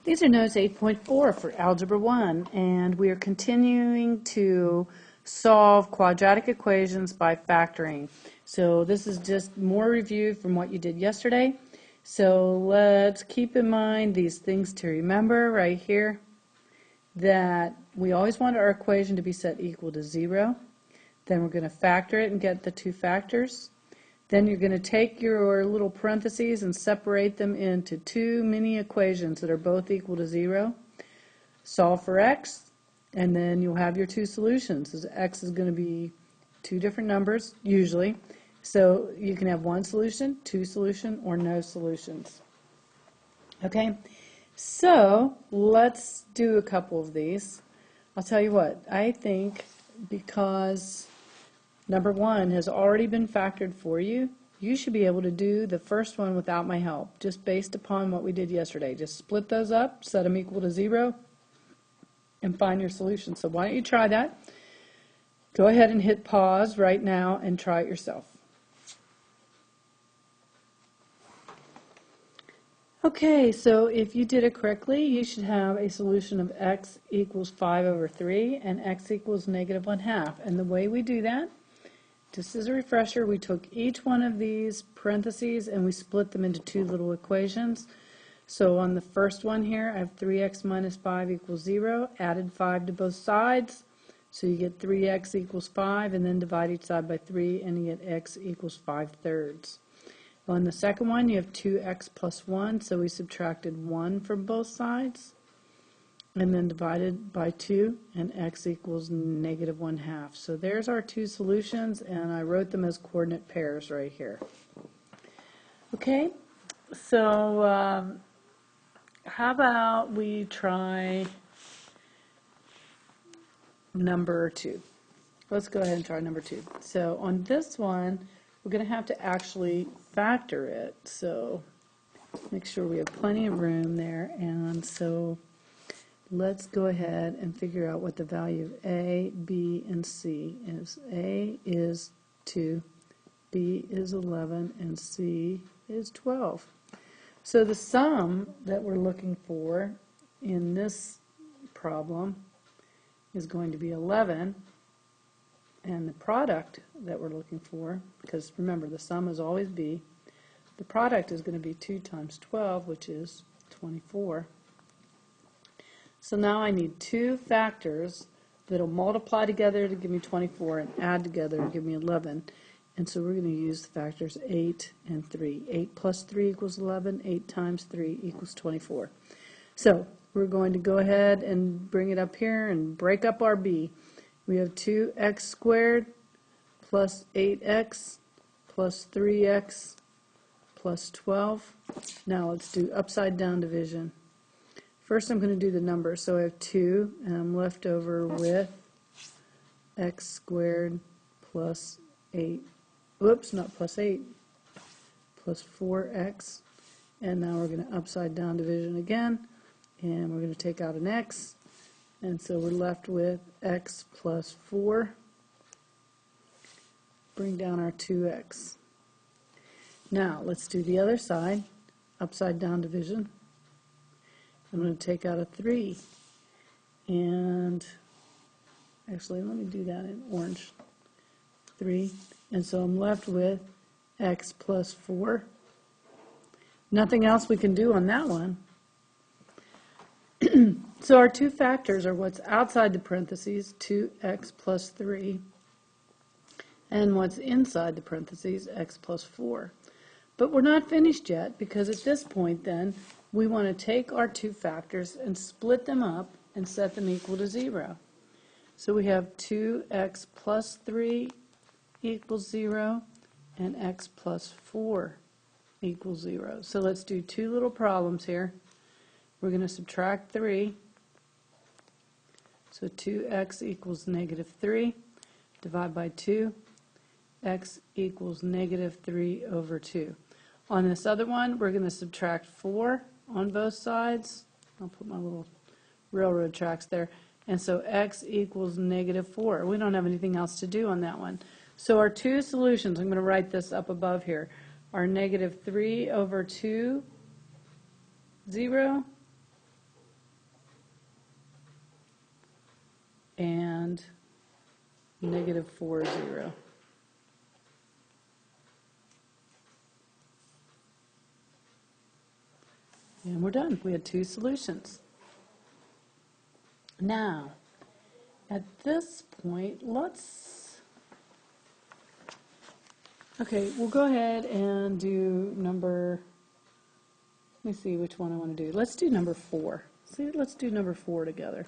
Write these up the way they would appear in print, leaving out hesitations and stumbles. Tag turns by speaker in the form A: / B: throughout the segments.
A: These are notes 8.4 for Algebra 1, and we are continuing to solve quadratic equations by factoring. So this is just more review from what you did yesterday. So let's keep in mind these things to remember right here, that we always want our equation to be set equal to 0. Then we're going to factor it and get the two factors. Then you're going to take your little parentheses and separate them into two mini equations that are both equal to 0. Solve for x, and then you'll have your two solutions. As x is going to be two different numbers, usually. So you can have one solution, two solution, or no solutions. Okay, so let's do a couple of these. I'll tell you what, I think because number 1 has already been factored for you, you should be able to do the first one without my help, just based upon what we did yesterday. Just split those up, set them equal to 0, and find your solution. So why don't you try that? Go ahead and hit pause right now and try it yourself. Okay, so if you did it correctly, you should have a solution of x equals 5 over 3 and x equals negative 1/2. And the way we do that, just as a refresher, we took each one of these parentheses and we split them into two little equations. So on the first one here, I have 3x minus 5 equals 0, added 5 to both sides. So you get 3x equals 5, and then divide each side by 3, and you get x equals 5/3. On the second one, you have 2x plus 1, so we subtracted 1 from both sides, and then divided by 2, and x equals negative 1/2. So there's our two solutions, and I wrote them as coordinate pairs right here. Okay, so how about we try number 2. Let's go ahead and try number 2. So on this one, we're going to have to actually factor it, so make sure we have plenty of room there. And so let's go ahead and figure out what the value of A, B, and C is. A is 2, B is 11, and C is 12. So the sum that we're looking for in this problem is going to be 11, and the product that we're looking for, because remember the sum is always B, the product is going to be 2 times 12, which is 24. So now I need two factors that'll multiply together to give me 24 and add together to give me 11. And so we're going to use the factors 8 and 3. 8 plus 3 equals 11. 8 times 3 equals 24. So we're going to go ahead and bring it up here and break up our B. We have 2x squared plus 8x plus 3x plus 12. Now let's do upside down division. First I'm going to do the numbers. So I have 2, and I'm left over with x squared plus 8. Whoops, not plus 8. Plus 4x. And now we're going to upside down division again. And we're going to take out an x. And so we're left with x plus 4. Bring down our 2x. Now let's do the other side, upside down division. I'm going to take out a 3. And actually, let me do that in orange. 3. And so I'm left with x plus 4. Nothing else we can do on that one. So our two factors are what's outside the parentheses, 2x plus 3, and what's inside the parentheses, x plus 4. But we're not finished yet, because at this point then, we want to take our two factors and split them up and set them equal to 0. So we have 2x plus 3 equals 0, and x plus 4 equals 0. So let's do two little problems here. We're going to subtract 3. So 2x equals negative 3. Divide by 2. X equals negative 3 over 2. On this other one, we're going to subtract 4 on both sides. I'll put my little railroad tracks there. And so x equals negative 4. We don't have anything else to do on that one. So our two solutions, I'm going to write this up above here, are negative 3 over 2, 0, and negative 4, 0. And we're done. We had two solutions. Now, at this point, okay, we'll go ahead and do number, let me see which one I want to do. Let's do number 4. Let's do number 4 together.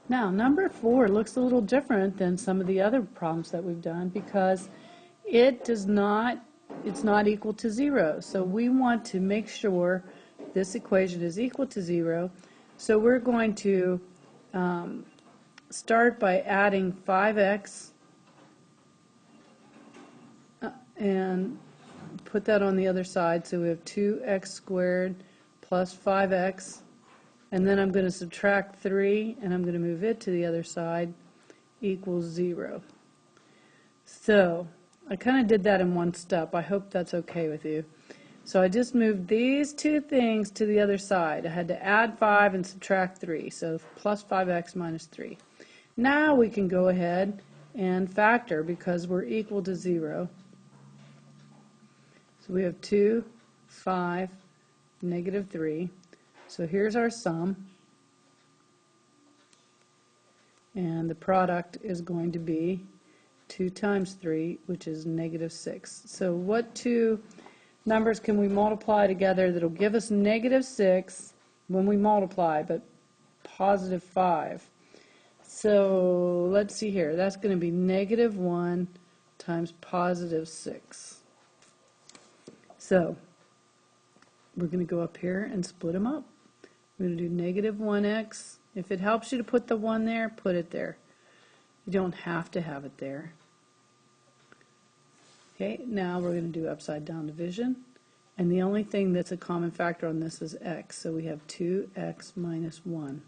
A: Now, number 4 looks a little different than some of the other problems that we've done because it's not equal to 0. So we want to make sure this equation is equal to 0. So we're going to start by adding 5x and put that on the other side. So we have 2x squared plus 5x. And then I'm going to subtract 3, and I'm going to move it to the other side, equals 0. So I kind of did that in one step. I hope that's okay with you. So I just moved these two things to the other side. I had to add 5 and subtract 3, so plus 5x minus 3. Now we can go ahead and factor because we're equal to 0. So we have 2, 5, negative 3. So here's our sum, and the product is going to be 2 times 3, which is negative 6. So what two numbers can we multiply together that will give us negative 6 when we multiply, but positive 5? So let's see here. That's going to be negative 1 times positive 6. So we're going to go up here and split them up. We're going to do negative 1x. If it helps you to put the 1 there, put it there. You don't have to have it there. Okay, now we're going to do upside down division. And the only thing that's a common factor on this is x. So we have 2x minus 1.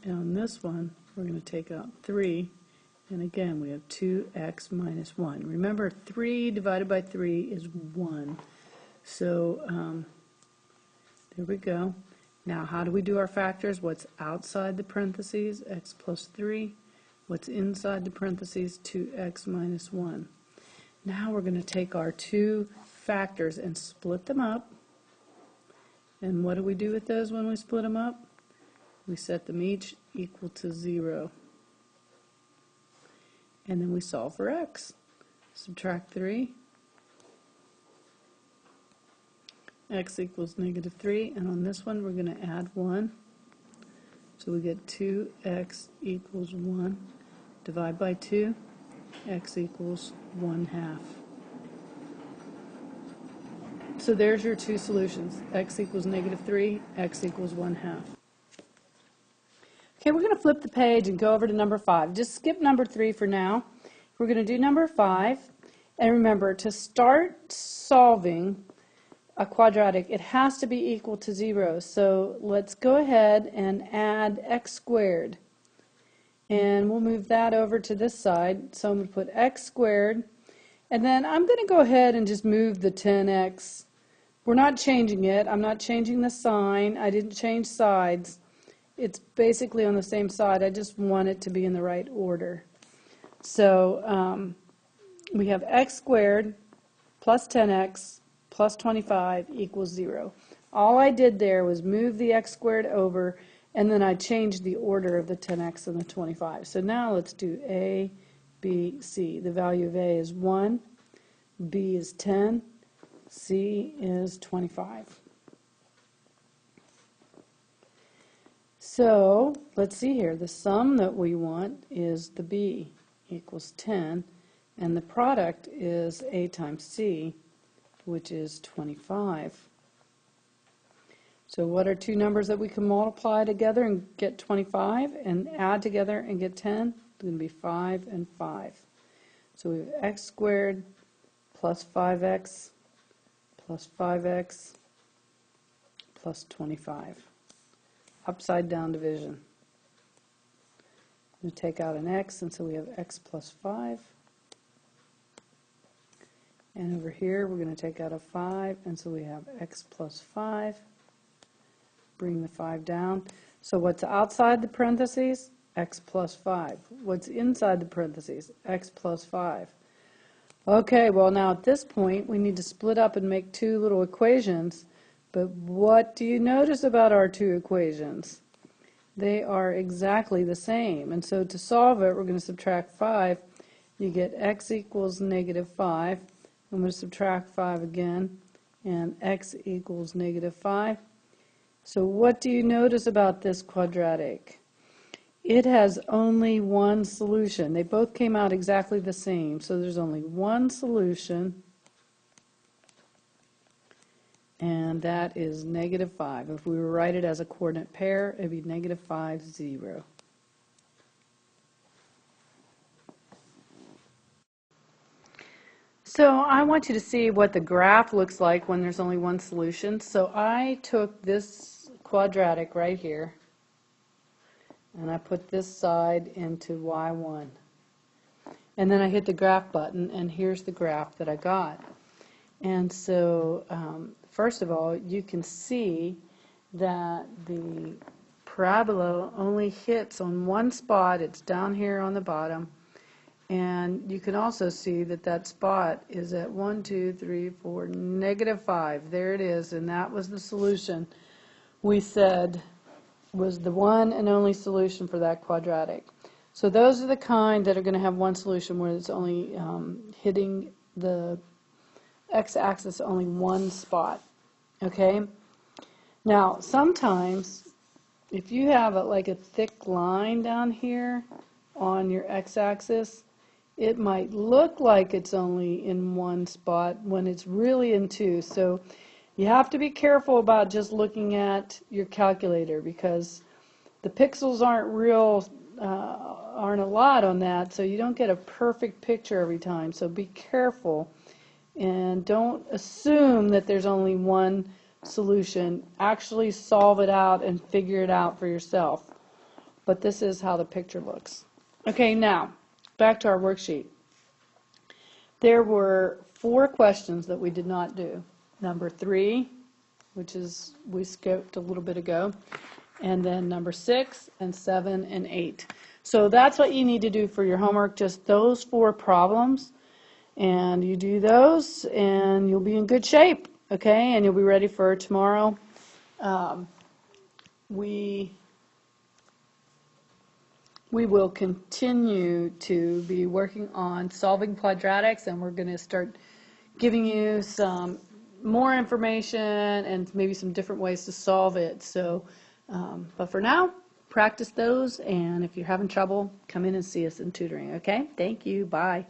A: And on this one, we're going to take out 3. And again, we have 2x minus 1. Remember, 3 divided by 3 is 1. So there we go. Now, how do we do our factors? What's outside the parentheses? X plus 3. What's inside the parentheses? 2x minus 1. Now we're going to take our two factors and split them up. And what do we do with those when we split them up? We set them each equal to 0. And then we solve for x. Subtract 3. X equals negative 3, and on this one we're going to add 1. So we get 2x equals 1. Divide by 2, x equals 1/2. So there's your two solutions. X equals negative 3, x equals 1/2. Okay, we're going to flip the page and go over to number 5. Just skip number 3 for now. We're going to do number 5. And remember, to start solving a quadratic, it has to be equal to 0. So let's go ahead and add x squared. And we'll move that over to this side. So I'm going to put x squared. And then I'm going to go ahead and just move the 10x. We're not changing it. I'm not changing the sign. I didn't change sides. It's basically on the same side. I just want it to be in the right order. So we have x squared plus 10x plus 25 equals 0. All I did there was move the x squared over, and then I changed the order of the 10x and the 25. So now let's do a, b, c. The value of a is 1, b is 10, c is 25. So let's see here. The sum that we want is the b equals 10, and the product is a times c, which is 25. So what are two numbers that we can multiply together and get 25 and add together and get 10? It's going to be 5 and 5. So we have x squared plus 5x plus 5x plus 25. Upside down division. I'm going to take out an x, and so we have x plus 5. And over here, we're going to take out a 5, and so we have x plus 5. Bring the 5 down. So what's outside the parentheses? X plus 5. What's inside the parentheses? X plus 5. Okay, well now at this point we need to split up and make two little equations. But what do you notice about our two equations? They are exactly the same. And so to solve it, we're going to subtract 5. You get x equals negative 5. I'm going to subtract 5 again, and x equals negative 5. So what do you notice about this quadratic? It has only one solution. They both came out exactly the same. So there's only one solution, and that is negative 5. If we were to write it as a coordinate pair, it would be negative 5, 0. So I want you to see what the graph looks like when there's only one solution. So I took this quadratic right here, and I put this side into y1. And then I hit the graph button, and here's the graph that I got. And so, first of all, you can see that the parabola only hits on one spot. It's down here on the bottom. And you can also see that that spot is at 1, 2, 3, 4, negative 5. There it is, and that was the solution we said was the one and only solution for that quadratic. So those are the kind that are going to have one solution where it's only hitting the x-axis only one spot. Okay? Now, sometimes if you have like a thick line down here on your x-axis, it might look like it's only in one spot when it's really in two. So you have to be careful about just looking at your calculator, because the pixels aren't a lot on that, so you don't get a perfect picture every time. So be careful and don't assume that there's only one solution. Actually solve it out and figure it out for yourself. But this is how the picture looks. Okay, now back to our worksheet. There were 4 questions that we did not do. Number 3, which is we skipped a little bit ago, and then number 6 and 7 and 8. So that's what you need to do for your homework, just those 4 problems, and you do those and you'll be in good shape, okay, and you'll be ready for tomorrow. We will continue to be working on solving quadratics, and we're going to start giving you some more information and maybe some different ways to solve it. So, but for now, practice those, and if you're having trouble, come in and see us in tutoring, okay? Thank you. Bye.